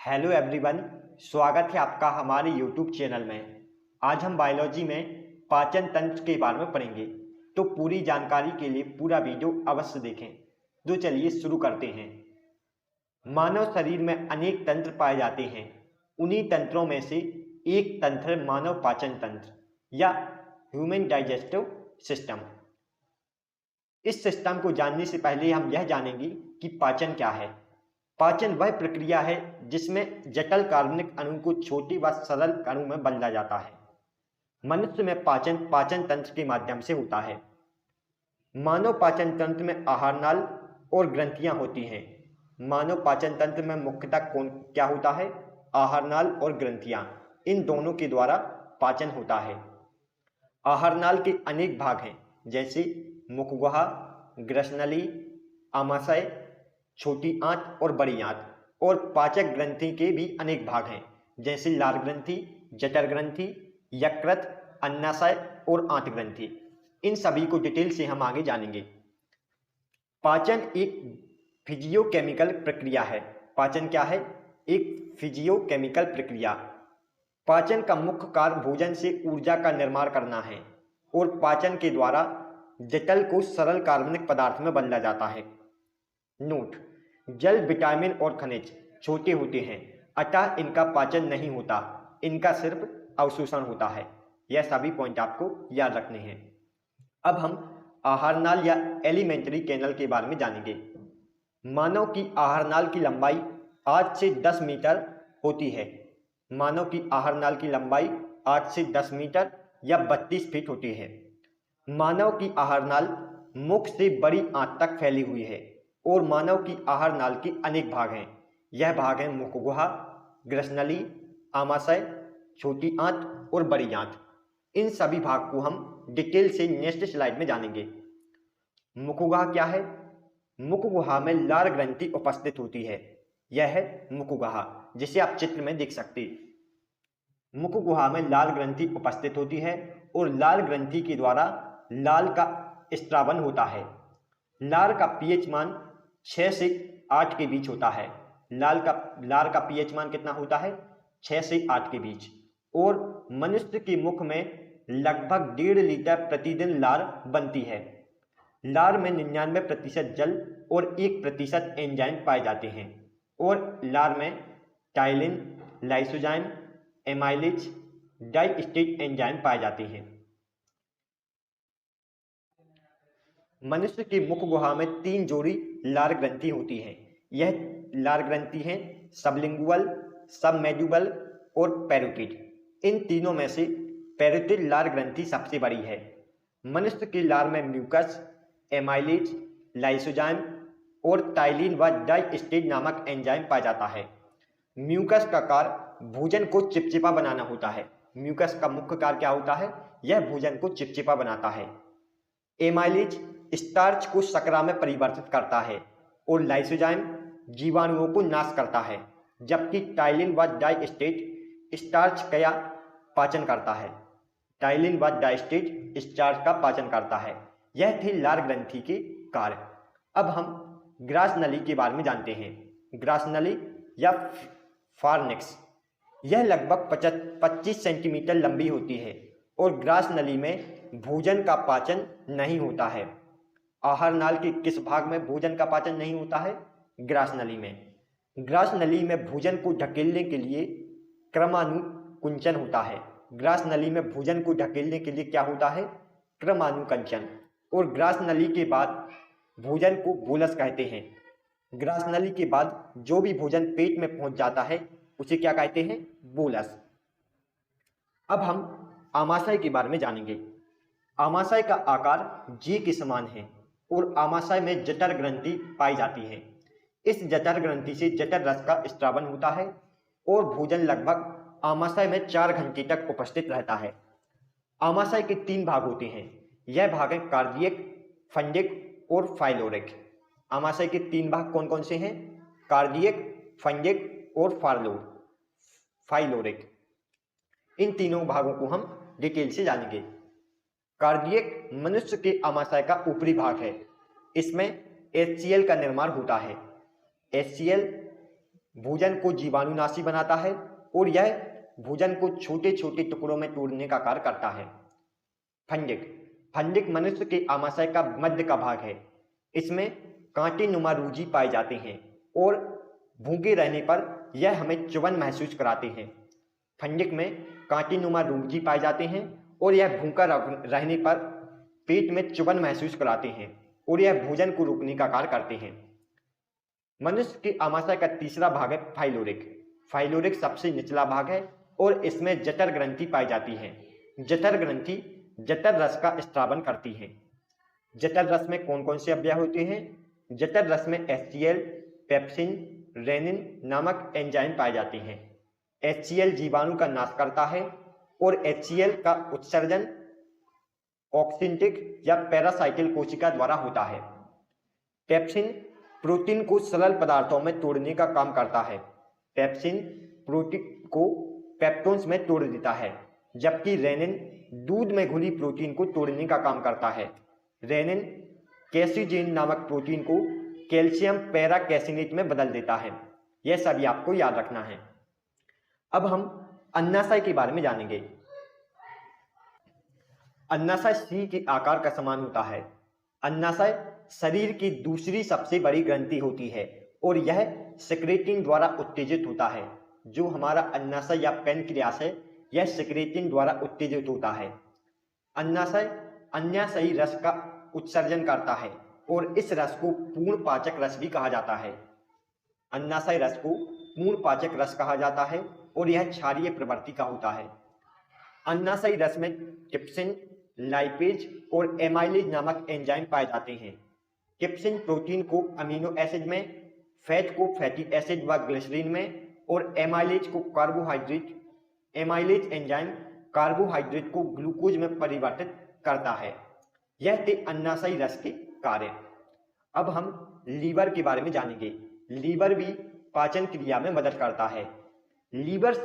Hello everyone, स्वागत है आपका हमारे यूट्यूब चैनल में। आज हम बायोलॉजी में पाचन तंत्र के बारे में पढ़ेंगे, तो पूरी जानकारी के लिए पूरा वीडियो अवश्य देखें। तो चलिए शुरू करते हैं। मानव शरीर में अनेक तंत्र पाए जाते हैं। उन्हीं तंत्रों में से एक तंत्र है मानव पाचन तंत्र या ह्यूमन डाइजेस्टिव सिस्टम। इस सिस्टम को जानने से पहले हम यह जानेंगे कि पाचन क्या है। पाचन वह प्रक्रिया है जिसमें जटिल कार्बनिक अणु को छोटी व सरल अणु में बदला जाता है। मनुष्य में पाचन तंत्र के माध्यम से होता है। मानव पाचन तंत्र में आहार नाल और ग्रंथियां होती हैं। मानव पाचन तंत्र में मुख्यतः क्या होता है? आहार नाल और ग्रंथियां, इन दोनों के द्वारा पाचन होता है। आहार नाल के अनेक भाग हैं, जैसे मुखगुहा, ग्रसनली, आमाशय, छोटी आंत और बड़ी आंत। और पाचक ग्रंथि के भी अनेक भाग हैं, जैसे लार ग्रंथि, जठर ग्रंथि, यकृत, अन्नाशय और आंत ग्रंथि। इन सभी को डिटेल से हम आगे जानेंगे। पाचन एक फिजियोकेमिकल प्रक्रिया है। पाचन क्या है? एक फिजियोकेमिकल प्रक्रिया। पाचन का मुख्य कार्य भोजन से ऊर्जा का निर्माण करना है और पाचन के द्वारा जटिल को सरल कार्बनिक पदार्थ में बदला जाता है। नोट: जल, विटामिन और खनिज छोटे होते हैं, अतः इनका पाचन नहीं होता, इनका सिर्फ अवशोषण होता है। यह सभी पॉइंट आपको याद रखने हैं। अब हम आहार नाल या एलिमेंट्री कैनल के बारे में जानेंगे। मानव की आहार नाल की लंबाई 8 से 10 मीटर होती है। मानव की आहार नाल की लंबाई 8 से 10 मीटर या 32 फीट होती है। मानव की आहार नाल मुख से बड़ी आंत तक फैली हुई है और मानव की आहार नाल के अनेक भाग हैं। यह भाग हैं मुखगुहा, ग्रसनली, आमाशय, छोटी आंत और बड़ी आंत। इन सभी भाग को हम डिटेल से नेक्स्ट स्लाइड में जानेंगे। मुखगुहा क्या है? मुखगुहा में लार ग्रंथि उपस्थित होती है। यह है मुखगुहा, जिसे आप चित्र में देख सकते। मुखगुहा में लाल ग्रंथि उपस्थित होती है और लाल ग्रंथि के द्वारा लाल का स्त्रावन होता है। लार का पीएच मान 6 से 8 के बीच होता है। लार का पीएच मान कितना होता है? 6 से 8 के बीच। और मनुष्य के मुख में लगभग 1.5 लीटर प्रतिदिन लार बनती है। लार में 99% जल और 1% एंजाइम पाए जाते हैं। और लार में टाइलिन, लाइसोजाइम, एमाइलेज, डाइस्टेट एंजाइम पाए जाते हैं। मनुष्य के मुख गुहा में 3 जोड़ी लार ग्रंथि होती हैं। यह लार ग्रंथि हैं सबलिंगुअल, सबमेड्यूबल और पैरोटिड। इन तीनों में से पैरोटिड लार ग्रंथि सबसे बड़ी है। मनुष्य के लार में म्यूकस, एमाइलेज, लाइसोजाइम और टाइलिन व डाइस्टेट नामक एंजाइम पाया जाता है। म्यूकस का कार्य भोजन को चिपचिपा बनाना होता है। म्यूकस का मुख्य कार्य क्या होता है? यह भोजन को चिपचिपा बनाता है। एमाइलेज स्टार्च को शर्करा में परिवर्तित करता है और लाइसोजाइम जीवाणुओं को नाश करता है, जबकि टाइलिन व डाइस्टेट स्टार्च का पाचन करता है। टाइलिन व डाइस्टेट स्टार्च का पाचन करता है। यह थे लार ग्रंथि के कार्य। अब हम ग्रास नली के बारे में जानते हैं। ग्रास नली या फार्निक्स, यह लगभग 25 सेंटीमीटर लंबी होती है और ग्रास नली में भोजन का पाचन नहीं होता है। आहार नाल के किस भाग में भोजन का पाचन नहीं होता है? ग्रास नली में। ग्रास नली में भोजन को ढकेलने के लिए क्रमानुकुंचन होता है। ग्रास नली में भोजन को ढकेलने के लिए क्या होता है? क्रमानुकुंचन। और ग्रास नली के बाद भोजन को बोलस कहते हैं। ग्रास नली के बाद जो भी भोजन पेट में पहुंच जाता है उसे क्या कहते हैं? बोलस। अब हम आमाशय के बारे में जानेंगे। आमाशय का आकार जी के समान है और आमाशय में जठर ग्रंथि पाई जाती है। इस जठर ग्रंथि से जठर रस का स्त्रावन होता है और भोजन लगभग आमाशय में 4 घंटे तक उपस्थित रहता है। आमाशय के 3 भाग होते हैं। यह भाग है कार्डियक, फंडिक और फाइलोरिक। आमाशय के 3 भाग कौन कौन से हैं? कार्डियक, फंडिक और फाइलोरिक। इन तीनों भागों को हम डिटेल से जानेंगे। कार्डियक मनुष्य के आमाशय का ऊपरी भाग है। इसमें HCl का निर्माण होता है। HCl भोजन को जीवाणुनाशी बनाता है और यह भोजन को छोटे छोटे टुकड़ों में तोड़ने का कार्य करता है। फंडिक फंडिक मनुष्य के आमाशय का मध्य का भाग है। इसमें कांटे नुमा रूजी पाए जाते हैं और भूखे रहने पर यह हमें चुभन महसूस कराते हैं। फंडिक में कांटे नुमा रूजी पाए जाते हैं और यह भूखा रहने पर पेट में चुभन महसूस कराते हैं और यह भोजन को रोकने का कार्य करते हैं। मनुष्य के आमाशय का तीसरा भाग है फाइलोरिक। फाइलोरिक सबसे निचला भाग है और इसमें जठर ग्रंथि पाई जाती है। जठर ग्रंथि जठर रस का स्त्रावन करती है। जठर रस में कौन कौन से अवयव होते हैं? जठर रस में HCl, पेप्सिन, रेनिन नामक एंजाइम पाए जाते हैं। HCl जीवाणु का नाश करता है और HCl का उत्सर्जन ऑक्सिंटिक या पैरासाइकिल कोशिका द्वारा होता है। पेप्सिन प्रोटीन को सरल पदार्थों में तोड़ने का काम करता है। पेप्सिन प्रोटीन को पेप्टोन्स में तोड़ देता है, जबकि रेनिन दूध में घुली प्रोटीन को तोड़ने का काम करता है। रेनिन कैसिजेन नामक प्रोटीन को कैल्शियम पैराकैसिनेट में बदल देता है। यह सभी आपको याद रखना है। अब हम अन्नाशय के बारे में जानेंगे। अन्नाशय सी के आकार का समान होता है। अन्नाशय शरीर की दूसरी सबसे बड़ी ग्रंथि होती है और यह सिक्रेटिन द्वारा उत्तेजित होता है। जो हमारा अन्नाशय या पैनक्रियास है, यह सिक्रेटिन द्वारा उत्तेजित होता है। अन्नाशय अन्याशयी रस का उत्सर्जन करता है और इस रस को पूर्ण पाचक रस भी कहा जाता है। अन्नाशय रस को पूर्ण पाचक रस कहा जाता है और यह क्षारीय प्रवृत्ति का होता है। अन्नाशयी रस में ट्रिप्सिन, लाइपेज और एमाइलेज नामक एंजाइम पाए जाते हैं। ट्रिप्सिन प्रोटीन को अमीनो एसिड में, फैट को फैटी एसिड व ग्लिसरीन में और एमाइलेज को कार्बोहाइड्रेट एमाइलेज एंजाइम कार्बोहाइड्रेट को ग्लूकोज में परिवर्तित करता है। यह थे अन्नाशयी रस के कार्य। अब हम लीवर के बारे में जानेंगे। लीवर भी पाचन क्रिया में मदद करता है। लीवर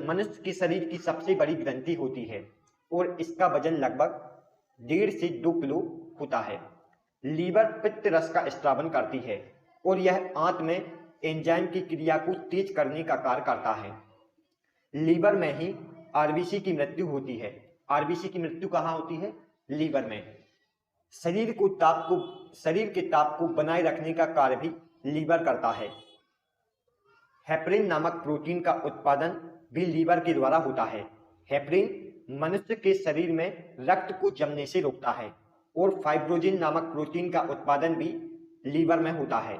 मनुष्य के शरीर की सबसे बड़ी ग्रंथि होती है और इसका वजन लगभग 1.5 से 2 किलो होता है। लीवर पित्त रस का स्त्रावन करती है और यह आंत में एंजाइम की क्रिया को तेज करने का कार्य करता है। लीवर में ही आरबीसी की मृत्यु होती है। आरबीसी की मृत्यु कहाँ होती है? लीवर में। शरीर के ताप को बनाए रखने का कार्य भी लीवर करता है। हेपरिन नामक प्रोटीन का उत्पादन भी लीवर के द्वारा होता है। हेपरिन मनुष्य के शरीर में रक्त को जमने से रोकता है और फाइब्रोजिन नामक प्रोटीन का उत्पादन भी लीवर में होता है।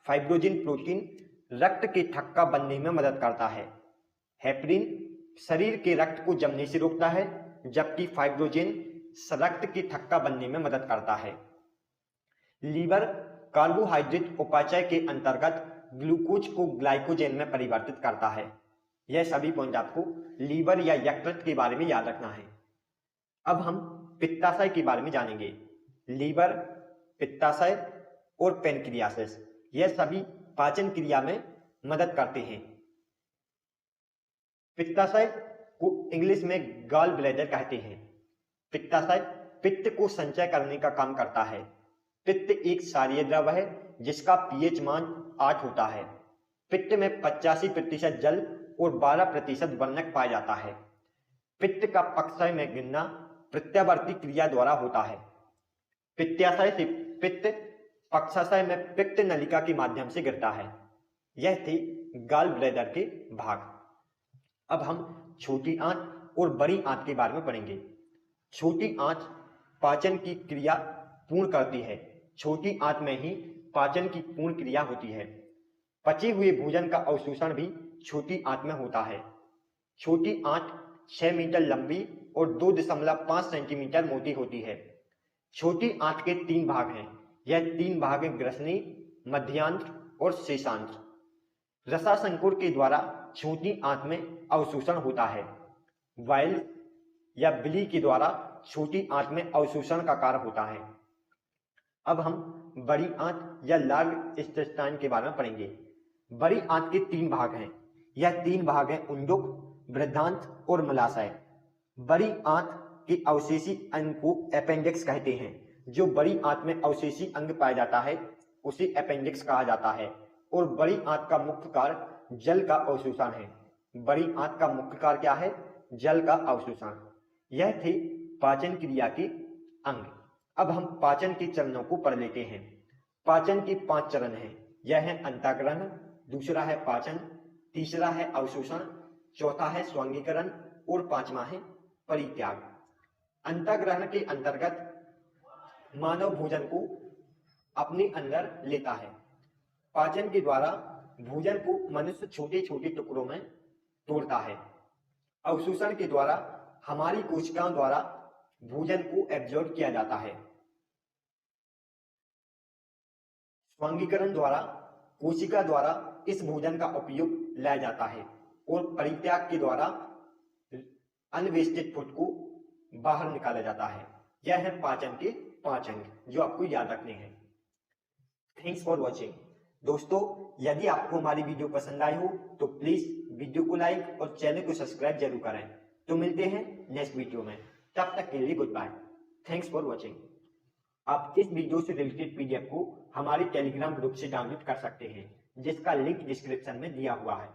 फाइब्रोजिन प्रोटीन रक्त के थक्का बनने में मदद करता है। हेपरिन शरीर के रक्त को जमने से रोकता है, जबकि फाइब्रोजिन रक्त के थक्का बनने में मदद करता है। लीवर कार्बोहाइड्रेट उपापचय के अंतर्गत ग्लूकोज को ग्लाइकोजेन में परिवर्तित करता है। यह सभी पॉइंट आपको लीवर या यकृत के बारे में याद रखना है। अब हम पित्ताशय के बारे में जानेंगे। लीवर, पित्ताशय और पैनक्रियासिस, यह सभी पाचन क्रिया में मदद करते हैं। पित्ताशय को इंग्लिश में गॉल ब्लैडर कहते हैं। पित्ताशय पित्त को संचय करने का काम करता है। पित्त एक क्षारीय द्रव है जिसका pH मान 8 होता है। पित्त में 85% जल और 12% वर्णक पाया जाता है। पित्त का पक्षाशय में गिरना प्रत्यावर्ती क्रिया द्वारा होता है। पित्ताशय से पित्त पक्षाशय में पित्त नलिका के माध्यम से गिरता है। यह थे गॉल ब्लैडर के भाग। अब हम छोटी आंत और बड़ी आंत के बारे में पढ़ेंगे। छोटी आंत पाचन की क्रिया पूर्ण करती है। छोटी आंत में ही पाचन की पूर्ण क्रिया होती है। पचे हुए भोजन का अवशोषण भी छोटी आंत में होता है। छोटी आंत 6 मीटर लंबी और 2.5 सेंटीमीटर मोटी होती है। छोटी आंत के 3 भाग हैं। यह 3 भाग हैं ग्रसनी, मध्यांत्र और शेषांत्र। रसासंकुल के द्वारा छोटी आंत में अवशोषण होता है। वाइल या बिली के द्वारा छोटी आंत में अवशोषण का कार्य होता है। अब हम बड़ी आंत या लार्ज इंटेस्टाइन के बारे में पढ़ेंगे। बड़ी आंत के 3 भाग हैं। यह 3 भाग हैं उंडुक, बृहदांत्र और मलाशय। बड़ी आंत के अवशेषी अंग को अपेंडिक्स कहते हैं। जो बड़ी आंत में अवशेषी अंग पाया जाता है उसे अपेंडिक्स कहा जाता है। और बड़ी आंत का मुख्य कार्य जल का अवशोषण है। बड़ी आंत का मुख्य कार्य क्या है? जल का अवशोषण। यह थे पाचन क्रिया के अंग। अब हम पाचन के चरणों को पढ़ लेते हैं। पाचन के 5 चरण हैं। यह है अंतःग्रहण, दूसरा है पाचन, तीसरा है अवशोषण, चौथा है स्वांगीकरण और 5वां है परित्याग। अंतःग्रहण के अंतर्गत मानव भोजन को अपने अंदर लेता है। पाचन के द्वारा भोजन को मनुष्य छोटे छोटे टुकड़ों में तोड़ता है। अवशोषण के द्वारा हमारी कोशिकाओं द्वारा भोजन को एब्जॉर्ब किया जाता है। स्वांगीकरण द्वारा कोशिका द्वारा इस भोजन का उपयोग लाया जाता है और परित्याग के द्वारा अनवेस्टेड फूड को बाहर निकाला जाता है। यह है पाचन के 5 अंग जो आपको याद रखने हैं। Thanks for watching. दोस्तों, यदि आपको हमारी वीडियो पसंद आई हो तो प्लीज वीडियो को लाइक और चैनल को सब्सक्राइब जरूर करें। तो मिलते हैं नेक्स्ट वीडियो में, तब तक के लिए goodbye. Thanks for watching. आप इस वीडियो से रिलेटेड पीडीएफ को हमारे टेलीग्राम ग्रुप से डाउनलोड कर सकते हैं, जिसका लिंक डिस्क्रिप्शन में दिया हुआ है।